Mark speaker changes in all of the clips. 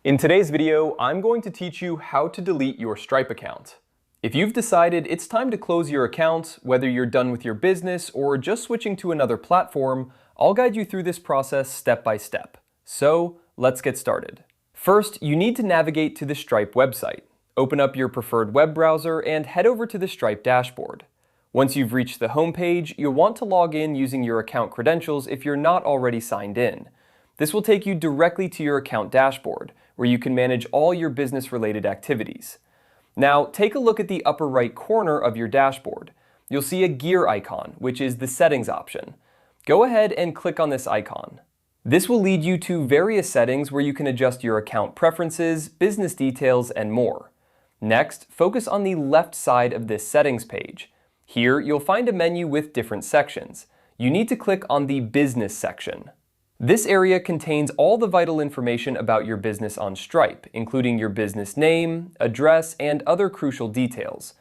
Speaker 1: In today's video, I'm going to teach you how to delete your Stripe account. If you've decided it's time to close your account, whether you're done with your business or just switching to another platform, I'll guide you through this process step by step. So, let's get started. First, you need to navigate to the Stripe website. Open up your preferred web browser and head over to the Stripe dashboard. Once you've reached the home page, you'll want to log in using your account credentials if you're not already signed in. This will take you directly to your account dashboard, where you can manage all your business-related activities. Now, take a look at the upper right corner of your dashboard. You'll see a gear icon, which is the settings option. Go ahead and click on this icon. This will lead you to various settings where you can adjust your account preferences, business details, and more. Next, focus on the left side of this settings page. Here, you'll find a menu with different sections. You need to click on the Business section. This area contains all the vital information about your business on Stripe, including your business name, address, and other crucial details.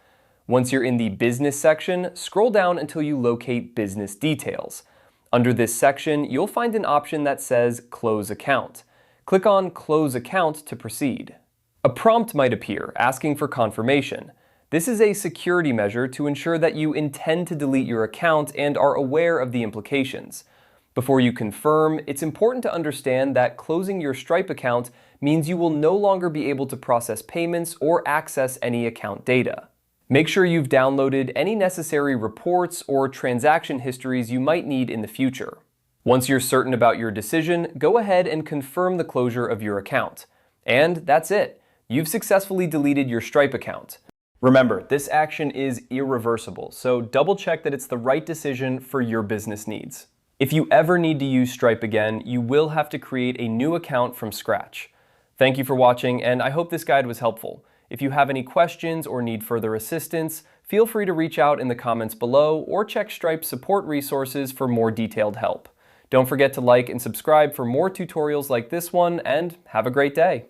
Speaker 1: Once you're in the Business section, scroll down until you locate Business Details. Under this section, you'll find an option that says Close Account. Click on Close Account to proceed. A prompt might appear asking for confirmation. This is a security measure to ensure that you intend to delete your account and are aware of the implications. Before you confirm, it's important to understand that closing your Stripe account means you will no longer be able to process payments or access any account data. Make sure you've downloaded any necessary reports or transaction histories you might need in the future. Once you're certain about your decision, go ahead and confirm the closure of your account. And that's it. You've successfully deleted your Stripe account. Remember, this action is irreversible, so double check that it's the right decision for your business needs. If you ever need to use Stripe again, you will have to create a new account from scratch. Thank you for watching, and I hope this guide was helpful. If you have any questions or need further assistance, feel free to reach out in the comments below or check Stripe's support resources for more detailed help. Don't forget to like and subscribe for more tutorials like this one, and have a great day.